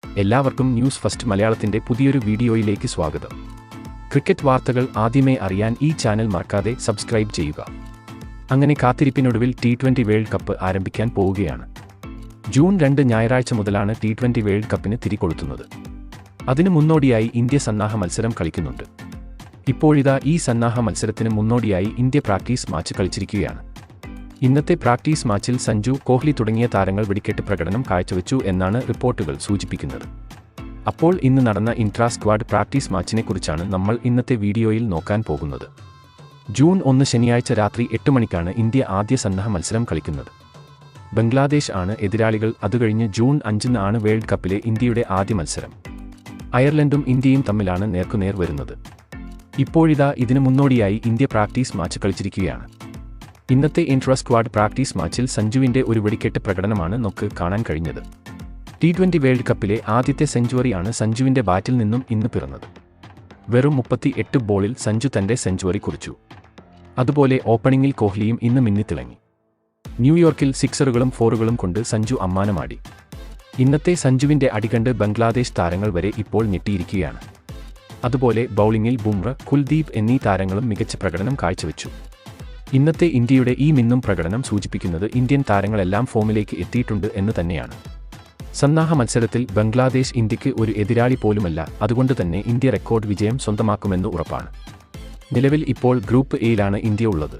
എല്ലാവർക്കും news first മലയാളത്തിന്റെ പുതിയൊരു വീഡിയോയിലേക്ക് സ്വാഗതം. ക്രിക്കറ്റ് വാർത്തകൾ ആദ്യമേ അറിയാൻ ഈ ചാനൽ മറക്കാതെ സബ്സ്ക്രൈബ് ചെയ്യുക. അങ്ങനെ കാത്തിരിപ്പിനൊടുവിൽ T20 വേൾഡ് കപ്പ് ആരംഭിക്കാൻ പോവുകയാണ്. ജൂൺ 2 ഞായറാഴ്ച മുതലാണ് T20 വേൾഡ് കപ്പിന് തിരികൊളുത്തുന്നത്. അതിനു മുന്നോടിയായി ഇന്ത്യ സന്നാഹ മത്സരം കളിക്കുന്നുണ്ട്. ഇപ്പോഴിതാ ഈ സന്നാഹ മത്സരത്തിന് മുന്നോടിയായി ഇന്ത്യ പ്രാക്ടീസ് മാച്ച് കളിച്ചിരിക്കുകയാണ്. ഇന്നത്തെ പ്രാക്ടീസ് മാച്ചിൽ സഞ്ജു, കോഹ്ലി തുടങ്ങിയ താരങ്ങൾ വെടിക്കെട്ട് പ്രകടനം കാഴ്ചവെച്ചു എന്നാണ് റിപ്പോർട്ടുകൾ സൂചിപ്പിക്കുന്നത്. അപ്പോൾ ഇന്ന് നടന്ന ഇൻട്രാ സ്ക്വാഡ് പ്രാക്ടീസ് മാച്ചിനെക്കുറിച്ചാണ് നമ്മൾ ഇന്നത്തെ വീഡിയോയിൽ നോക്കാൻ പോകുന്നത്. ജൂൺ 1 ശനിയാഴ്ച രാത്രി 8 മണിക്കാണ് ഇന്ത്യ ആദ്യ സന്നാഹ മത്സരം കളിക്കുന്നത്. ബംഗ്ലാദേശ് ആണ് എതിരാളികൾ. അതുകഴിഞ്ഞ് ജൂൺ 5 ആണ് വേൾഡ് കപ്പിലെ ഇന്ത്യയുടെ ആദ്യ മത്സരം. അയർലൻഡും ഇന്ത്യയും തമ്മിലാണ് നേർക്കുനേർ വരുന്നത്. ഇപ്പോഴിതാ ഇതിനു മുന്നോടിയായി ഇന്ത്യ പ്രാക്ടീസ് മാച്ച് കളിച്ചിരിക്കുകയാണ്. ഇന്നത്തെ ഇൻട്രാ സ്ക്വാഡ് പ്രാക്ടീസ് മാച്ചിൽ സഞ്ജുവിന്റെ ഒരു വെടിക്കെട്ട് പ്രകടനമാണ് നമുക്ക് കാണാൻ കഴിഞ്ഞത്. T20 വേൾഡ് കപ്പിലെ ആദ്യത്തെ സെഞ്ചുറിയാണ് സഞ്ജുവിന്റെ ബാറ്റിൽ നിന്നും ഇന്ന് പിറന്നത്. വെറും 38 ബോളിൽ സഞ്ജു തന്റെ സെഞ്ചുറി കുറിച്ചു. അതുപോലെ ഓപ്പണിംഗിൽ കോഹ്ലിയും ഇന്ന് മിന്നിത്തിളങ്ങി. ന്യൂയോർക്കിൽ സിക്സറുകളും ഫോറുകളും കൊണ്ട് സഞ്ജു അമ്മാനമാടി. ഇന്നത്തെ സഞ്ജുവിന്റെ അടികണ്ട് ബംഗ്ലാദേശ് താരങ്ങൾ വരെ ഇപ്പോൾ ഞെട്ടിയിരിക്കുകയാണ്. അതുപോലെ ബൗളിംഗിൽ ബുംറ, കുൽദീപ് എന്നീ താരങ്ങളും മികച്ച പ്രകടനം കാഴ്ചവെച്ചു. ഇന്നത്തെ ഇന്ത്യയുടെ ഈ മിന്നും പ്രകടനം സൂചിപ്പിക്കുന്നത് ഇന്ത്യൻ താരങ്ങളെല്ലാം ഫോമിലേക്ക് എത്തിയിട്ടുണ്ട് എന്ന് തന്നെയാണ്. സന്നാഹ മത്സരത്തിൽ ബംഗ്ലാദേശ് ഇന്ത്യക്ക് ഒരു എതിരാളി പോലുമല്ല. അതുകൊണ്ട് തന്നെ ഇന്ത്യ റെക്കോർഡ് വിജയം സ്വന്തമാക്കുമെന്ന് ഉറപ്പാണ്. നിലവിൽ ഇപ്പോൾ ഗ്രൂപ്പ് എയിലാണ് ഇന്ത്യ ഉള്ളത്.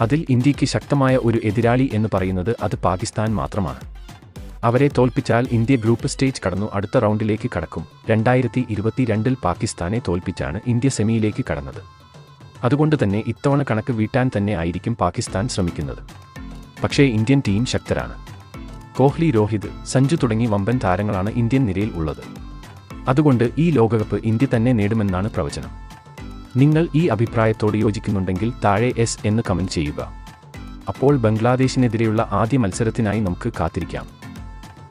അതിൽ ഇന്ത്യക്ക് ശക്തമായ ഒരു എതിരാളി എന്ന് പറയുന്നത് അത് പാകിസ്ഥാൻ മാത്രമാണ്. അവരെ തോൽപ്പിച്ചാൽ ഇന്ത്യ ഗ്രൂപ്പ് സ്റ്റേജ് കടന്നു അടുത്ത റൗണ്ടിലേക്ക് കടക്കും. 2022 പാകിസ്ഥാനെ തോൽപ്പിച്ചാണ് ഇന്ത്യ സെമിയിലേക്ക് കടന്നത്. അതുകൊണ്ട് തന്നെ ഇത്തവണ കണക്ക് വീട്ടാൻ തന്നെ ആയിരിക്കും പാകിസ്ഥാൻ ശ്രമിക്കുന്നത്. പക്ഷേ ഇന്ത്യൻ ടീം ശക്തരാണ്. കോഹ്ലി, രോഹിത്, സഞ്ജു തുടങ്ങി വമ്പൻ താരങ്ങളാണ് ഇന്ത്യൻ നിരയിൽ ഉള്ളത്. അതുകൊണ്ട് ഈ ലോകകപ്പ് ഇന്ത്യ തന്നെ നേടുമെന്നാണ് പ്രവചനം. നിങ്ങൾ ഈ അഭിപ്രായത്തോട് യോജിക്കുന്നുണ്ടെങ്കിൽ താഴെ എസ് എന്ന് കമന്റ് ചെയ്യുക. അപ്പോൾ ബംഗ്ലാദേശിനെതിരെയുള്ള ആദ്യ മത്സരത്തിനായി നമുക്ക് കാത്തിരിക്കാം.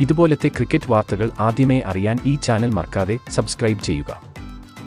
ഇതുപോലത്തെ ക്രിക്കറ്റ് വാർത്തകൾ ആദ്യമേ അറിയാൻ ഈ ചാനൽ മറക്കാതെ സബ്സ്ക്രൈബ് ചെയ്യുക.